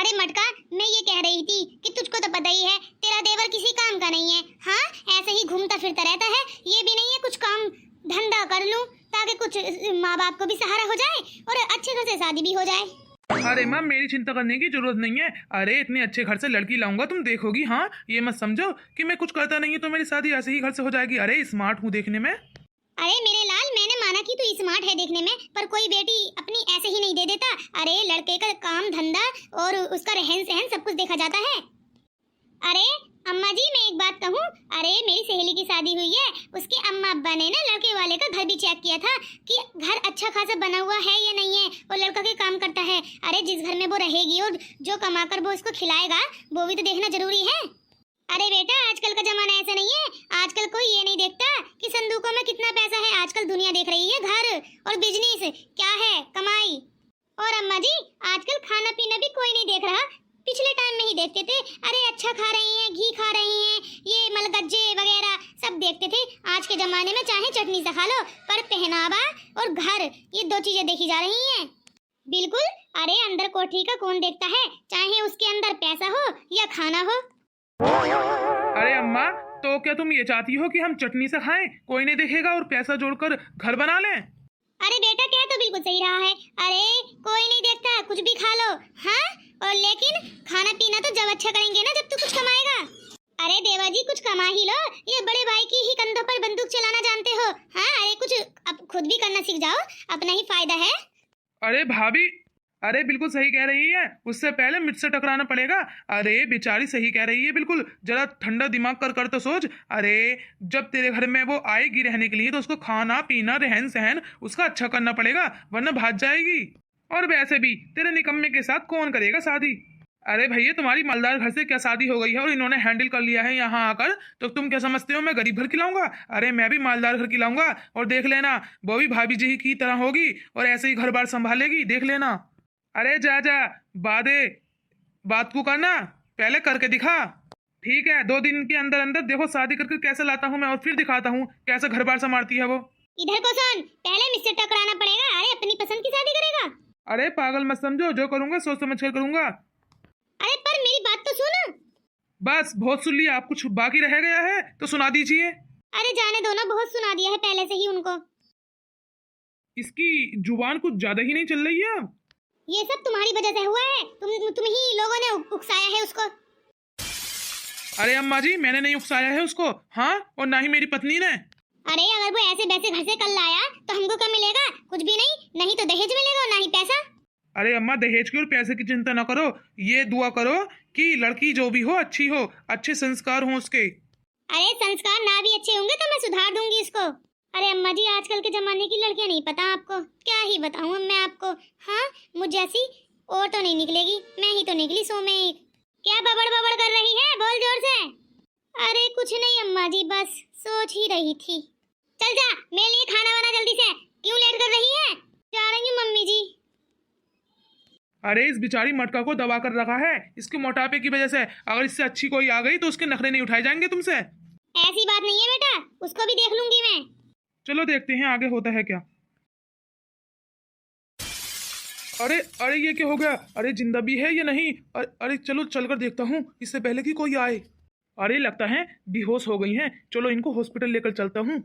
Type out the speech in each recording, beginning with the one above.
अरे मटका, मैं ये कह रही थी कि तुझको तो पता ही है तेरा देवर किसी काम का नहीं है। हाँ, ऐसे ही घूमता फिरता रहता है। ये भी नहीं है कुछ काम धंधा कर लूं ताकि कुछ माँ बाप को भी सहारा हो जाए और अच्छे घर से शादी भी हो जाए। अरे माँ, मेरी चिंता करने की जरूरत नहीं है। अरे इतने अच्छे घर से लड़की लाऊंगा, तुम देखोगी। हाँ, ये मत समझो कि मैं कुछ करता नहीं है तो मेरी शादी ऐसे ही घर से हो जाएगी। अरे स्मार्ट हूँ देखने में। अरे मेरे लाल, मैंने माना कि तू स्मार्ट है देखने में, पर कोई बेटी अपनी ऐसे ही नहीं दे देता। अरे लड़के का काम धंधा और उसका रहन सहन सब कुछ देखा जाता है। अरे अम्मा जी, मैं एक बात कहूँ। अरे मेरी सहेली की शादी हुई है, उसके अम्मा अब्बा ने ना लड़के वाले का घर भी चेक किया था कि घर अच्छा खासा बना हुआ है या नहीं है, और लड़का के काम करता है। अरे जिस घर में वो रहेगी और जो कमाकर वो उसको खिलाएगा, वो भी तो देखना जरूरी है। अरे बेटा, आजकल का जमाना ऐसा नहीं है। आजकल कोई ये नहीं देखता कि संदूकों में कितना पैसा है। आजकल दुनिया देख रही है घर और बिजनेस क्या है, कमाई। और अम्मा जी, आजकल खाना पीना भी कोई नहीं देख रहा। पिछले टाइम में ही देखते थे, अरे अच्छा खा रही हैं, घी खा रही हैं, ये मलगज्जे वगैरह सब देखते थे। आज के जमाने में चाहे चटनी से खा लो, पर पहनावा और घर, ये दो चीजें देखी जा रही हैं। बिल्कुल। अरे अंदर कोठी का कौन देखता है, चाहे उसके अंदर पैसा हो या खाना हो। अरे अम्मा, तो क्या तुम ये चाहती हो कि हम चटनी से खाएं, कोई नहीं देखेगा और पैसा जोड़कर घर बना लें? अरे बेटा, क्या तो बिल्कुल सही रहा है। अरे कोई नहीं देखता, कुछ भी खा लो। हाँ, और लेकिन खाना पीना तो जब अच्छा करेंगे ना, जब तू कुछ कमाएगा। अरे देवा जी, कुछ कमा ही लो। ये बड़े भाई की ही कंधों पर बंदूक चलाना जानते हो। हाँ, अरे कुछ अब खुद भी करना सीख जाओ, अपना ही फायदा है। अरे भाभी, अरे बिल्कुल सही कह रही है। उससे पहले मुझसे टकराना पड़ेगा। अरे बेचारी सही कह रही है बिल्कुल। जरा ठंडा दिमाग कर तो सोच। अरे जब तेरे घर में वो आएगी रहने के लिए तो उसको खाना पीना रहन सहन उसका अच्छा करना पड़ेगा, वरना भाग जाएगी। और वैसे भी तेरे निकम्मे के साथ कौन करेगा शादी? अरे भैया, तुम्हारी मालदार घर से क्या शादी हो गई है और इन्होंने हैंडल कर लिया है यहाँ आकर, तो तुम क्या समझते हो मैं गरीब घर की लाऊंगा? अरे मैं भी मालदार घर की लाऊंगा, और देख लेना वो भी भाभी जी की तरह होगी और ऐसे ही घर बार संभालेगी, देख लेना। अरे जा जा, बात को करना, पहले करके दिखा। ठीक है, 2 दिन के अंदर अंदर देखो शादी करके कैसे लाता हूँ मैं, और फिर दिखाता हूँ कैसे घर बार संभालती है वो। इधर को सुन, पहले मुझसे टकराना पड़ेगा। अरे अपनी पसंद की शादी करेगा? अरे पागल मत समझो, जो करूंगा सोच समझ कर करूंगा। अरे पर मेरी बात तो सुन। बस बहुत सुन लिया, आप कुछ बाकी रह गया है तो सुना दीजिए। अरे जाने दो ना, बहुत सुना दिया है पहले से ही उनको। इसकी जुबान कुछ ज्यादा ही नहीं चल रही है। ये सब तुम्हारी वजह से हुआ है। तुम ही लोगों ने उकसाया है उसको। अरे अम्मा जी, मैंने नहीं उकसाया है उसको। हाँ, और ना ही मेरी पत्नी ने। अरे अगर वो ऐसे वैसे घर से कल लाया तो हमको क्या मिलेगा? कुछ भी नहीं। नहीं तो दहेज मिलेगा और ना ही पैसा। अरे अम्मा, दहेज की और पैसे की चिंता ना करो, ये दुआ करो कि लड़की जो भी हो अच्छी हो, अच्छे संस्कार हो उसके। अरे संस्कार ना भी अच्छे होंगे तो मैं सुधार दूंगी इसको। अरे अम्मा जी, आजकल के जमाने की लड़कियां नहीं पता आपको, क्या ही बताऊं मैं आपको। हाँ, मुझ जैसी और तो नहीं निकलेगी, मैं ही तो निकली 100 में एक। क्या बबड़ बबड़ कर रही है, बोल जोर से। अरे कुछ नहीं अम्मा जी, बस सोच ही रही थी। चल जा, मेरे लिए खाना वाना जल्दी से। क्यों लेट कर रही है? जा रही हूँ मम्मी जी। अरे इस बेचारी मटका को दबा कर रखा है इसके मोटापे की वजह से। अगर इससे अच्छी कोई आ गई तो उसके नखरे नहीं उठाए जाएंगे तुमसे। ऐसी बात नहीं है बेटा, उसको भी देख लूंगी मैं। चलो देखते हैं आगे होता है क्या। अरे अरे, ये क्या हो गया? अरे जिंदा भी है या नहीं? अरे चलो चलकर देखता हूँ इससे पहले कि कोई आए। अरे लगता है बेहोश हो गई हैं, चलो इनको हॉस्पिटल लेकर चलता हूँ।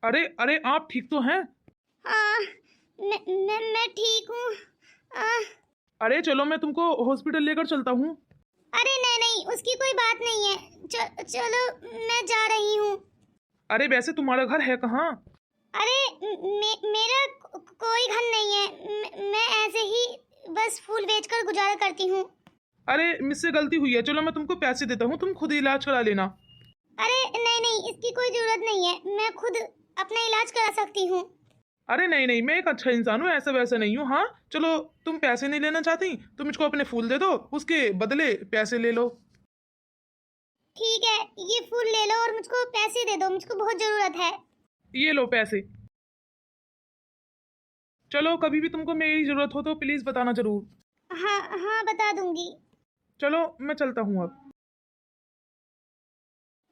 अरे अरे, आप ठीक तो हैं? मैं ठीक हूँ। अरे चलो मैं तुमको हॉस्पिटल लेकर चलता हूँ। अरे नहीं नहीं, उसकी कोई बात नहीं है। चलो मैं जा रही हूँ। अरे वैसे तुम्हारा घर है कहाँ? अरे मेरा कोई घर नहीं है। मैं ऐसे ही बस फूल बेचकर गुजारा करती हूँ। अरे मुझसे गलती हुई है, चलो मैं तुमको पैसे देता हूँ, तुम खुद इलाज करा लेना। अरे नहीं नहीं, इसकी कोई जरूरत नहीं है, मैं खुद अपना इलाज करा सकती हूँ। अरे नहीं नहीं, मैं एक अच्छा इंसान हूँ, ऐसा वैसा नहीं हूँ। हाँ चलो, तुम पैसे नहीं लेना चाहती तो मुझको अपने फूल दे दो, उसके बदले पैसे ले लो। ठीक है, ये फूल ले लो और मुझको पैसे दे दो, मुझको बहुत जरूरत है। ये लो पैसे। चलो कभी भी तुमको मेरी जरूरत हो तो प्लीज बताना जरूर। हाँ हाँ, बता दूंगी। चलो मैं चलता हूँ अब।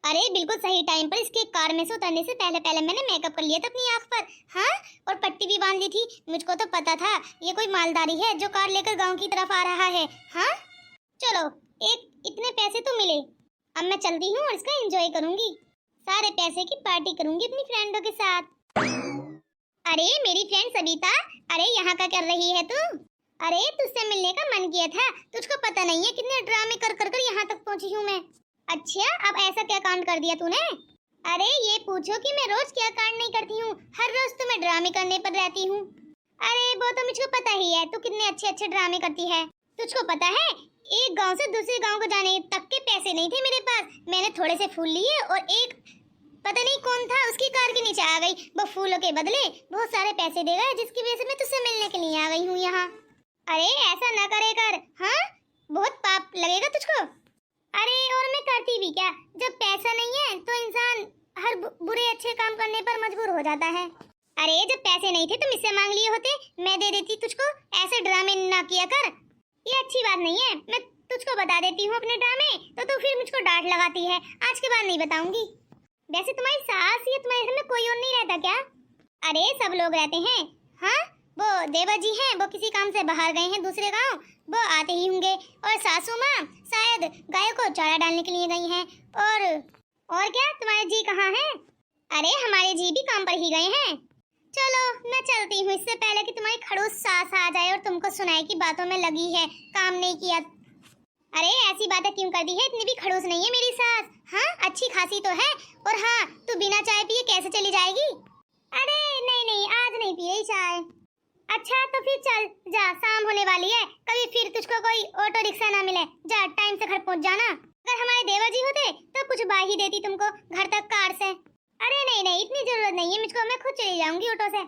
अरे बिल्कुल सही टाइम पर इसके कार में से उतरने से पहले पहले मैंने मेकअप कर लिया था अपनी आंख पर। हाँ, और पट्टी भी बांध ली थी। मुझको तो पता था ये कोई मालदारी है जो कार लेकर गांव की तरफ आ रहा है। हाँ चलो, एक इतने पैसे तो मिले, अब मैं चलती हूँ और इसका एंजॉय करूंगी। सारे पैसे की पार्टी करूंगी अपनी फ्रेंडों के साथ। अरे मेरी फ्रेंड सविता, अरे यहाँ क्या कर रही है तू? अरे तुझसे मिलने का मन किया था, तुझको पता नहीं है कितने ड्रामे कर कर कर यहाँ तक पहुँची हूँ मैं। अच्छा, अब ऐसा क्या कांड कर दिया तूने? अरे ये पूछो कि मैं रोज क्या कांड नहीं करती हूँ, हर रोज तो मैं ड्रामे करने पर रहती हूँ। अरे वो तो मुझको पता ही है तू कितने अच्छे अच्छे ड्रामे करती है। तुझको पता है एक गांव से दूसरे गांव को जाने तक के पैसे नहीं थे मेरे पास, मैंने थोड़े से फूल लिए और एक पता नहीं कौन था उसकी कार के नीचे आ गई, वो फूलों के बदले बहुत सारे पैसे दे गए, जिसकी वजह से मैं तुझसे मिलने के लिए आ गई हूँ यहाँ। अरे ऐसा न करे कर, हाँ बहुत पाप लगेगा तुझको। अरे और मैं करती भी क्या, जब पैसा नहीं है तो इंसान हर बुरे अच्छे काम करने पर मजबूर हो जाता है। अरे जब पैसे नहीं थे तो मुझसे मांग लिए होते, मैं दे देती तुझको। ऐसे ड्रामे ना किया कर, ये अच्छी बात नहीं है। मैं तुझको बता देती हूँ अपने ड्रामे तो तू फिर मुझको डांट लगाती है। आज के बाद नहीं बताऊंगी। वैसे तुम्हारी सास या तुम्हारे घर में कोई और नहीं रहता क्या? अरे सब लोग रहते हैं। हाँ वो देवा जी हैं, वो किसी काम से बाहर गए हैं दूसरे गांव, वो आते ही होंगे। और सासू माँ शायद गायों को चारा डालने के लिए गई हैं। और क्या तुम्हारे जी कहाँ हैं? अरे हमारे जी भी काम पर ही गए हैं। चलो मैं चलती हूँ, इससे पहले कि तुम्हारी खड़ूस सास आ जाए और तुमको सुनाए कि बातों में लगी है, काम नहीं किया। अरे ऐसी बातें क्यों कर दी है, इतनी भी खड़ूस नहीं है मेरी सास। हाँ अच्छी खासी तो है। और हाँ तू बिना चाय पिए कैसे चली जाएगी? अरे नहीं नहीं, आज नहीं पिए चाय। अच्छा तो फिर चल जा, शाम होने वाली है, कभी फिर तुझको कोई ऑटो रिक्शा ना मिले, जा टाइम से घर पहुंच जाना। अगर हमारे देवा जी होते तो कुछ बा ही देती तुमको घर तक कार से। अरे नहीं नहीं, इतनी जरूरत नहीं है मुझको, मैं खुद चली जाऊंगी ऑटो से।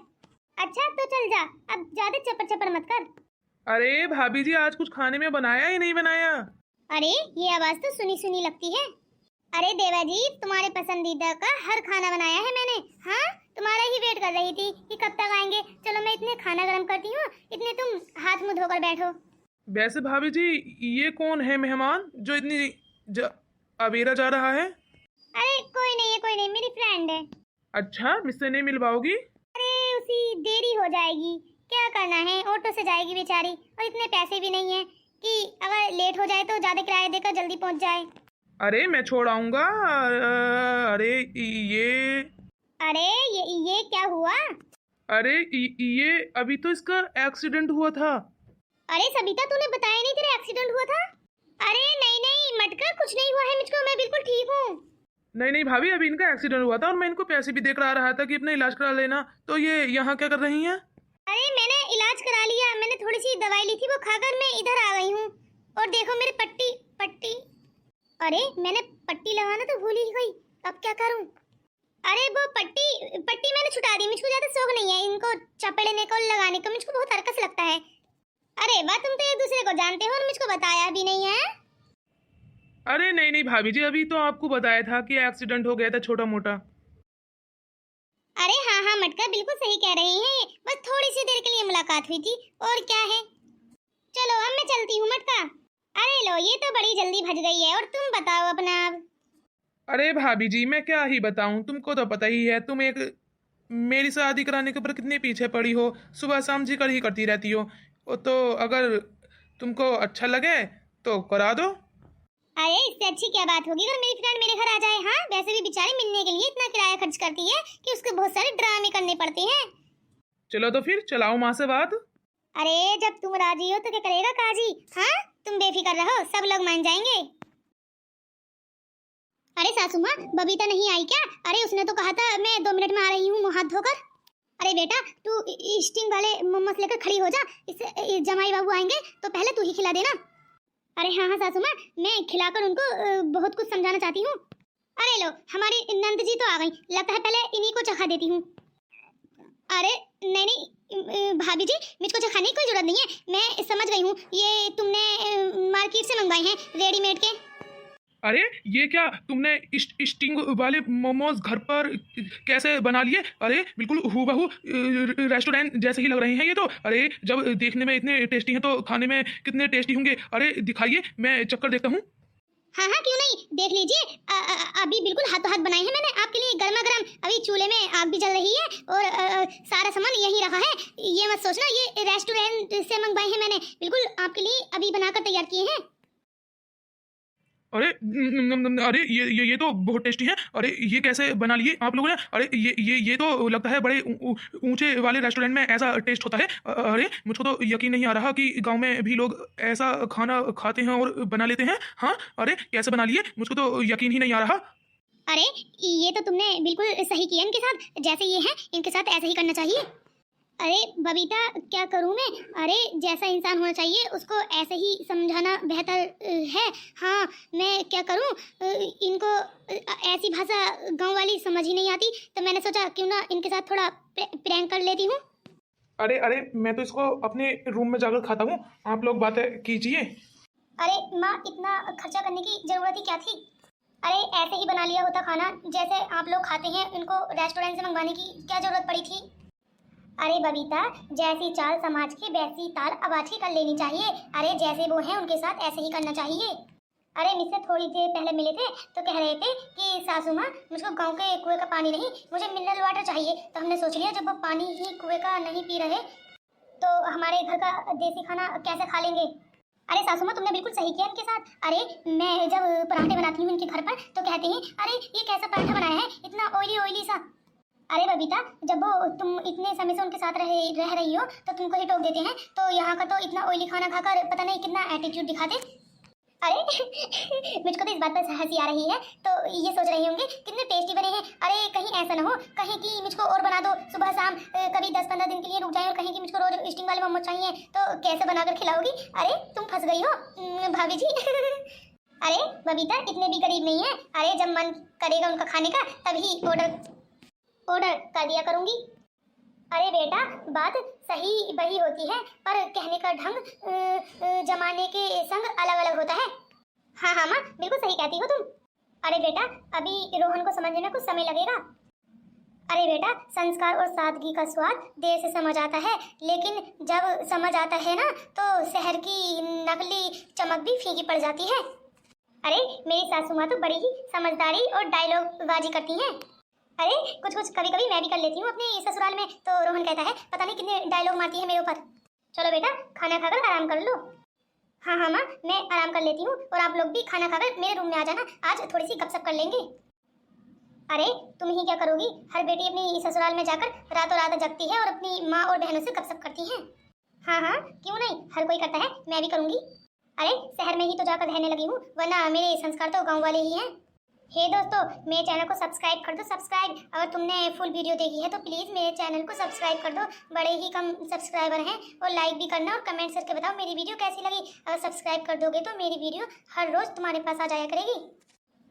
अच्छा तो चल जा, अब ज्यादा चपर चपर मत कर। अरे भाभी जी, आज कुछ खाने में बनाया ही नहीं बनाया? अरे ये आवाज तो सुनी सुनी लगती है। अरे देवा जी, तुम्हारे पसंदीदा का हर खाना बनाया है मैंने। हाँ तुम्हारा ही वेट कर रही थी कि कब तक आएंगे। चलो मैं इतने खाना गर्म करती हूँ, इतने तुम हाथ मुंह धोकर बैठो। वैसे भाभी जी, ये कौन है मेहमान जो इतनी अबेरा जा रहा है? अरे कोई नहीं है, कोई नहीं, मेरी फ्रेंड है। अच्छा, मुझसे नहीं मिलवाओगी? अरे उसी देरी हो जाएगी, क्या करना है, ऑटो से जाएगी बेचारी, और इतने पैसे भी नहीं है कि अगर लेट हो जाए तो ज्यादा किराया देकर जल्दी पहुंच जाए। अरे मैं छोड़ आऊंगा। अरे ये क्या हुआ? अरे ये अभी तो इसका एक्सीडेंट हुआ था। अरे सबिता, तूने बताया नहीं तेरा एक्सीडेंट हुआ था? अरे नहीं नहीं मटका, कुछ नहीं हुआ है मुझको, मैं बिल्कुल ठीक हूँ। नहीं नहीं भाभी, अभी इनका एक्सीडेंट हुआ था और मैं इनको पैसे भी देकर आ रहा था कि अपना इलाज करा लेना। तो ये यहाँ क्या कर रही हैं? अरे मैंने इलाज करा लिया, मैंने थोड़ी सी दवाई ली थी, वो खाकर मैं इधर आ गई हूँ। और देखो मेरी पट्टी। अरे मैंने पट्टी लगाना तो भूल ही गई, अब क्या करूँ? अरे वो पट्टी मैंने छुटा दी, मुझको ज्यादा शौक नहीं है इनको चपड़ने को लगाने का, मुझको बहुत हरकत लगता है। अरे वाह, तुम तो एक दूसरे को जानते हो और मुझको बताया भी नहीं है। अरे नहीं नहीं भाभी जी, अभी तो आपको बताया था कि एक्सीडेंट हो गया था छोटा मोटा। अरे हाँ मटका, बिल्कुल सही कह रही हैं, बस थोड़ी सी देर के लिए मुलाकात हुई थी, और क्या है। चलो अब मैं चलती हूँ मटका। अरे लो, ये तो बड़ी जल्दी भज गई है, और तुम बताओ अपना अब। अरे भाभी जी, मैं क्या ही बताऊं, तुमको तो पता ही है, तुम एक मेरी शादी कराने के ऊपर कितने पीछे पड़ी हो, सुबह शाम जिक्र ही करती रहती हो। तो अगर तुमको अच्छा लगे तो करा दो। अरे इससे अच्छी क्या बात होगी अगर मेरी फ्रेंड मेरे घर आ जाए। हाँ वैसे भी बेचारी मिलने के लिए इतना किराया खर्च करती है कि उसको बहुत सारे ड्रामे करने पड़ते हैं। चलो तो फिर चलाओ माँ से बात। अरे जब तुम राजी हो तो क्या करेगा काजी। हाँ तुम बेफिक्र रहो, सब लोग मान जाएंगे। अरे सासू माँ, बबीता नहीं आई क्या? अरे उसने तो कहा था मैं 2 मिनट में आ रही हूँ मुँह हाथ धोकर। अरे बेटा तू स्टिंग वाले मोमोस लेकर खड़ी हो जा, इससे जमाई बाबू आएंगे तो पहले तू ही खिला देना। अरे हाँ सासू माँ, मैं खिलाकर उनको बहुत कुछ समझाना चाहती हूँ। अरे लो, हमारी नंद जी तो आ गई, लगता है पहले इन्हीं को चखा देती हूँ। अरे नहीं भाभी जी, मुझको चखाने की कोई जरूरत नहीं है, मैं समझ गई हूँ, ये तुमने मार्केट से मंगवाए हैं रेडीमेड के। अरे ये क्या तुमने स्टिंग वाले मोमोज घर पर कैसे बना लिए? अरे बिल्कुल हूबहू रेस्टोरेंट जैसे ही लग रहे हैं ये तो। अरे जब देखने में इतने टेस्टी हैं तो खाने में कितने टेस्टी होंगे। अरे दिखाइए, मैं चक्कर देखता हूँ। हाँ हाँ, क्यों नहीं, देख लीजिए। अभी बिल्कुल हाथों हाथ बनाए हैं मैंने आपके लिए, गर्मा गर्म। अभी चूल्हे में आग भी जल रही है और सारा सामान यही रखा है। ये मत सोचना ये रेस्टोरेंट से मंगवाए हैं मैंने, बिल्कुल आपके लिए अभी बनाकर तैयार किए हैं। अरे अरे ये तो बहुत टेस्टी है। अरे ये कैसे बना लिए आप लोगों ने? अरे ये तो लगता है बड़े ऊंचे वाले रेस्टोरेंट में ऐसा टेस्ट होता है। अरे मुझको तो यकीन नहीं आ रहा कि गांव में भी लोग ऐसा खाना खाते हैं और बना लेते हैं। हाँ, अरे कैसे बना लिए? मुझको तो यकीन ही नहीं आ रहा। अरे ये तो तुमने बिल्कुल सही किया इनके साथ, जैसे ये हैं इनके साथ ऐसे ही करना चाहिए। अरे बबीता, क्या करूं मैं? अरे जैसा इंसान होना चाहिए उसको ऐसे ही समझाना बेहतर है। हाँ, मैं क्या करूं? इनको ऐसी भाषा गांव वाली समझ ही नहीं आती, तो मैंने सोचा क्यों ना इनके साथ थोड़ा प्रैंक कर लेती हूँ। अरे अरे मैं तो इसको अपने रूम में जाकर खाता हूँ, आप लोग बातें कीजिए। अरे माँ, इतना खर्चा करने की जरूरत ही क्या थी? अरे ऐसे ही बना लिया होता खाना जैसे आप लोग खाते हैं, इनको रेस्टोरेंट से मंगवाने की क्या जरूरत पड़ी थी? अरे बबीता, जैसी चाल समाज की वैसी ताल आवाज की कर लेनी चाहिए। अरे जैसे वो हैं उनके साथ ऐसे ही करना चाहिए। अरे मुझसे थोड़ी देर पहले मिले थे तो कह रहे थे कि सासू माँ, मुझको गांव के कुएं का पानी नहीं, मुझे मिनरल वाटर चाहिए। तो हमने सोच लिया जब वो पानी ही कुएं का नहीं पी रहे तो हमारे घर का देसी खाना कैसे खा लेंगे। अरे सासू माँ, तुमने बिल्कुल सही किया इनके साथ। अरे मैं जब पराठे बनाती हूँ इनके घर पर तो कहते हैं अरे ये कैसा पराठा बनाया है, इतना ऑयली ऑयली सा। अरे बबीता, जब वो तुम इतने समय से उनके साथ रह रही हो तो तुमको ही टोक देते हैं, तो यहाँ का तो इतना ऑयली खाना खाकर पता नहीं कितना एटीट्यूड दिखाते। अरे मुझको तो इस बात पर हंसी आ रही है, तो ये सोच रही होंगे कितने टेस्टी बने हैं। अरे कहीं ऐसा ना हो कहीं कि मुझको और बना दो सुबह शाम, कभी 10-15 दिन के लिए रुक जाए और कहीं कि मुझको रोज स्टिंग वाले मोमोज चाहिए, तो कैसे बनाकर खिलाओगी? अरे तुम फंस गई हो भाभी जी। अरे बबीता, इतने भी गरीब नहीं है। अरे जब मन करेगा उनका खाने का तभी ऑर्डर कर दिया करूंगी। अरे बेटा, बात सही वही होती है पर कहने का ढंग जमाने के संग अलग अलग होता है। हाँ हाँ माँ, बिल्कुल सही कहती हो तुम। अरे बेटा, अभी रोहन को समझने में कुछ समय लगेगा। अरे बेटा, संस्कार और सादगी का स्वाद देर से समझ आता है, लेकिन जब समझ आता है ना तो शहर की नकली चमक भी फीकी पड़ जाती है। अरे मेरी सासू माँ तो बड़ी ही समझदारी और डायलॉग बाजी करती हैं। अरे कुछ कुछ कभी कभी मैं भी कर लेती हूँ अपने ससुराल में, तो रोहन कहता है पता नहीं कितने डायलॉग मारती है मेरे ऊपर। चलो बेटा, खाना खाकर आराम कर लो। हाँ हाँ माँ, मैं आराम कर लेती हूँ और आप लोग भी खाना खाकर मेरे रूम में आ जाना, आज थोड़ी सी गपशप कर लेंगे। अरे तुम ही क्या करोगी? हर बेटी अपनी ससुराल में जाकर रातों रात जगती है और अपनी माँ और बहनों से गपशप करती है। हाँ हाँ, क्यों नहीं, हर कोई करता है, मैं भी करूँगी। अरे शहर में ही तो जाकर रहने लगी हूँ, वरना मेरे संस्कार तो गाँव वाले ही हैं। हे दोस्तों, मेरे चैनल को सब्सक्राइब कर दो, सब्सक्राइब। अगर तुमने फुल वीडियो देखी है तो प्लीज़ मेरे चैनल को सब्सक्राइब कर दो, बड़े ही कम सब्सक्राइबर हैं। और लाइक भी करना और कमेंट करके बताओ मेरी वीडियो कैसी लगी। अगर सब्सक्राइब कर दोगे तो मेरी वीडियो हर रोज़ तुम्हारे पास आ जाया करेगी।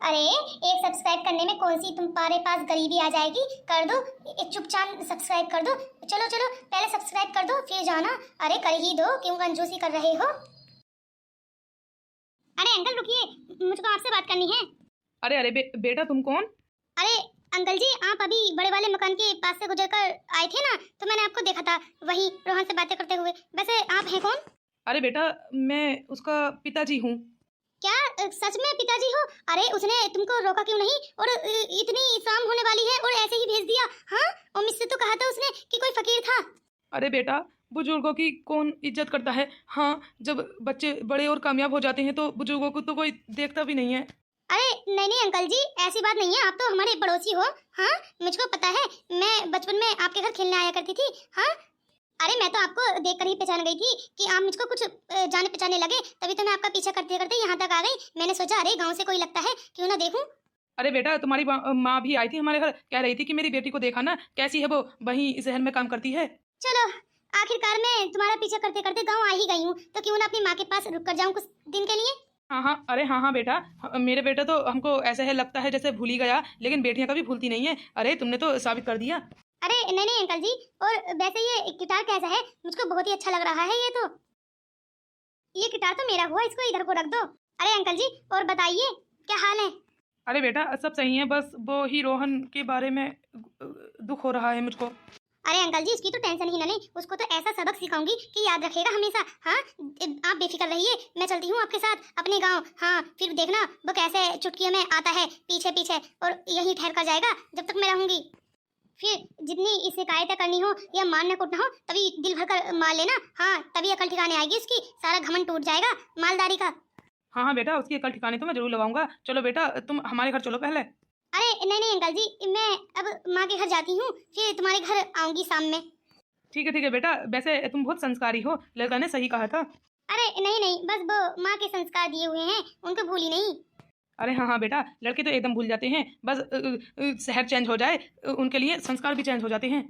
अरे एक सब्सक्राइब करने में कौन सी तुम्हारे पास गरीबी आ जाएगी, कर दो, एक चुपचाप सब्सक्राइब कर दो। चलो चलो, पहले सब्सक्राइब कर दो फिर जाना। अरे कर ही दो, क्यों कंजूसी कर रहे हो? अरे अंकल रुकिए, मुझको आपसे बात करनी है। अरे अरे बेटा तुम कौन? अरे अंकल जी, आप अभी बड़े वाले मकान के पास से गुजरकर आए थे ना, तो मैंने आपको देखा था वही रोहन से बातें करते हुए। वैसे आप हैं कौन? अरे बेटा, मैं उसका पिताजी हूँ। क्या सच में पिताजी हो? अरे उसने तुमको रोका क्यों नहीं? और इतनी शाम होने वाली है और ऐसे ही भेज दिया? हाँ, और मुझसे तो कहा था उसने कि कोई फकीर था। अरे बेटा, बुजुर्गों की कौन इज्जत करता है? हाँ, जब बच्चे बड़े और कामयाब हो जाते हैं तो बुजुर्गों को तो कोई देखता भी नहीं है। अरे नहीं नहीं अंकल जी, ऐसी बात नहीं है, आप तो हमारे पड़ोसी हो। हाँ, मुझको पता है, मैं बचपन में आपके घर खेलने आया करती थी। हाँ, अरे मैं तो आपको देखकर ही पहचान गई थी कि आप मुझको कुछ जाने पहचाने लगे, तभी तो मैं आपका पीछा करते करते यहाँ तक आ गई। मैंने सोचा अरे गाँव से कोई लगता है, क्यों ना देखूं। अरे बेटा, तुम्हारी माँ भी आई थी हमारे घर, कह रही थी कि मेरी बेटी को देखा ना, कैसी है वो, वहीं शहर में काम करती है। चलो, आखिरकार मैं तुम्हारा पीछा करते करते गाँव आ ही गई हूँ, तो क्यों ना अपनी माँ के पास रुक कर जाऊँ कुछ दिन के लिए। हाँ हाँ, अरे हाँ हाँ बेटा, मेरे बेटा तो हमको ऐसा है लगता है जैसे भूल ही गया, लेकिन बेटियां कभी भूलती नहीं है। अरे तुमने तो साबित कर दिया। अरे नहीं नहीं अंकल जी, और वैसे ये गिटार कैसा है? मुझको बहुत ही अच्छा लग रहा है ये गिटार तो मेरा हुआ, इसको इधर को रख दो। अरे अंकल जी, और बताइए क्या हाल है? अरे बेटा सब सही है, बस वो ही रोहन के बारे में दुख हो रहा है मुझको। अरे अंकल जी, उसकी तो टेंशन ही ना लें, उसको तो ऐसा सबक सिखाऊंगी कि याद रखेगा हमेशा। हाँ, आप बेफिक्र रहिए, मैं चलती हूँ आपके साथ अपने गांव। हाँ, फिर देखना वो कैसे चुटकियों में आता है पीछे पीछे, और यहीं ठहर कर जाएगा जब तक मैं रहूंगी। फिर जितनी शिकायतें करनी हो या मारना कूटना हो, तभी दिल भर कर मार लेना। हाँ, तभी अकल ठिकाने आएगी उसकी, सारा घमंड टूट जाएगा मालदारी का। हाँ हाँ बेटा, उसकी अकल ठिकाने तो मैं जरूर लगाऊंगा। चलो बेटा, तुम हमारे घर चलो पहले। अरे नहीं नहीं अंकल जी, मैं अब माँ के घर जाती हूँ, फिर तुम्हारे घर आऊंगी शाम में। ठीक है बेटा, वैसे तुम बहुत संस्कारी हो, लड़का ने सही कहा था। अरे नहीं नहीं, बस वो माँ के संस्कार दिए हुए हैं, उनको भूली नहीं। अरे हाँ हाँ बेटा, लड़के तो एकदम भूल जाते हैं, बस शहर चेंज हो जाए उनके लिए संस्कार भी चेंज हो जाते हैं।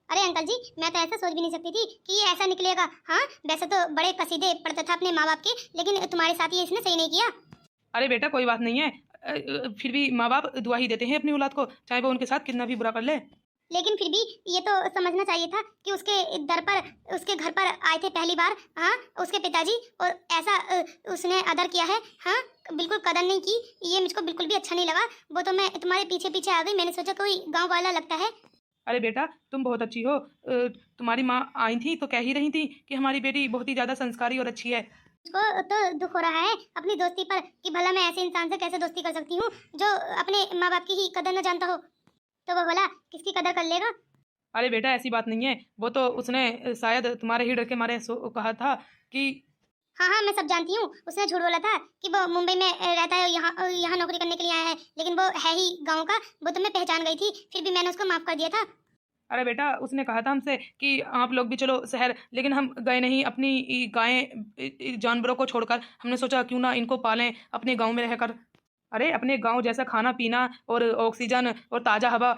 अरे अंकल जी, मैं तो ऐसा सोच भी नहीं सकती थी कि ये ऐसा निकलेगा। हाँ, वैसे तो बड़े कसीदे पढ़ता था अपने माँ बाप के, लेकिन तुम्हारे साथ ये इसने सही नहीं किया। अरे बेटा कोई बात नहीं है, फिर भी माँ बाप दुआ ही देते हैं अपनी औलाद को, चाहे वो उनके साथ कितना भी बुरा कर ले। लेकिन फिर भी ये तो समझना चाहिए था कि उसके दर पर, उसके घर पर आए थे पहली बार, हाँ, उसके पिताजी, और ऐसा उसने अदर किया है। हाँ, बिल्कुल कदर नहीं की, ये मुझको बिल्कुल भी अच्छा नहीं लगा। वो तो मैं तुम्हारे पीछे पीछे आ गई, मैंने सोचा कोई गाँव वाला लगता है। अरे बेटा तुम बहुत अच्छी हो, तुम्हारी माँ आई थी तो कह ही रही थी कि हमारी बेटी बहुत ही ज़्यादा संस्कारी और अच्छी है। मुझको तो दुख हो रहा है अपनी दोस्ती पर कि भला मैं ऐसे इंसान से कैसे दोस्ती कर सकती हूँ जो अपने माँ बाप की ही कदर न जानता हो। तो वो बोला किसकी कदर कर लेगा। अरे बेटा ऐसी बात नहीं है, वो तो उसने शायद तुम्हारे ही डर के मारे कहा था कि। हाँ हाँ, मैं सब जानती हूँ, उसने झूठ बोला था कि वो मुंबई में रहता है, यहाँ यहाँ नौकरी करने के लिए आया है, लेकिन वो है ही गाँव का। वो तो मैं पहचान गई थी, फिर भी मैंने उसको माफ कर दिया था। अरे बेटा उसने कहा था हमसे कि आप लोग भी चलो शहर, लेकिन हम गए नहीं। अपनी गायें जानवरों को छोड़कर हमने सोचा क्यों ना इनको पालें अपने गांव में रहकर। अरे अपने गांव जैसा खाना पीना और ऑक्सीजन और ताज़ा हवा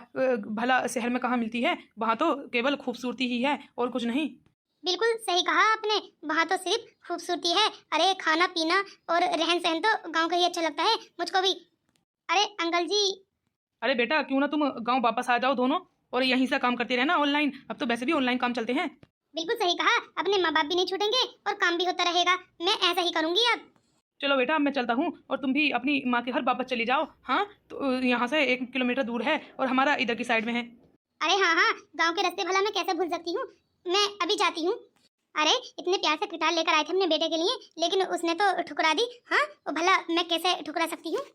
भला शहर में कहाँ मिलती है। वहाँ तो केवल खूबसूरती ही है और कुछ नहीं। बिल्कुल सही कहा आपने, वहाँ तो सिर्फ खूबसूरती है। अरे खाना पीना और रहन सहन तो गाँव का ही अच्छा लगता है मुझको भी। अरे अंकल जी। अरे बेटा क्यों ना तुम गाँव वापस आ जाओ दोनों, और यहीं से काम करते रहना ऑनलाइन। अब तो वैसे भी ऑनलाइन काम चलते हैं। बिल्कुल सही कहा, अपने माँ बाप भी नहीं छूटेंगे और काम भी होता रहेगा। मैं ऐसा ही करूंगी अब। चलो बेटा अब मैं चलता हूँ, और तुम भी अपनी माँ के घर वापस चली जाओ। हाँ तो यहाँ से 1 किलोमीटर दूर है और हमारा इधर की साइड में है। अरे हाँ हाँ, गांव के रास्ते भला मैं कैसे भूल सकती हूँ, मैं अभी जाती हूँ। अरे इतने प्यार से गिटार लेकर आए थे अपने बेटे के लिए, लेकिन उसने तो ठुकरा दी। हाँ, और भला मैं कैसे ठुकरा सकती हूँ।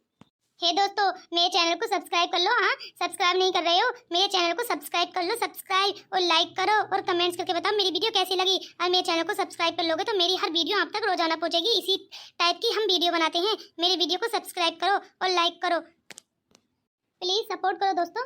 हे दोस्तों, मेरे चैनल को सब्सक्राइब कर लो। हाँ, सब्सक्राइब नहीं कर रहे हो, मेरे चैनल को सब्सक्राइब कर लो। सब्सक्राइब और लाइक करो और कमेंट्स करके बताओ मेरी वीडियो कैसी लगी। और मेरे चैनल को सब्सक्राइब कर लोगे तो मेरी हर वीडियो आप तक रोजाना पहुंचेगी। इसी टाइप की हम वीडियो बनाते हैं। मेरी वीडियो को सब्सक्राइब करो और लाइक करो, प्लीज सपोर्ट करो दोस्तों।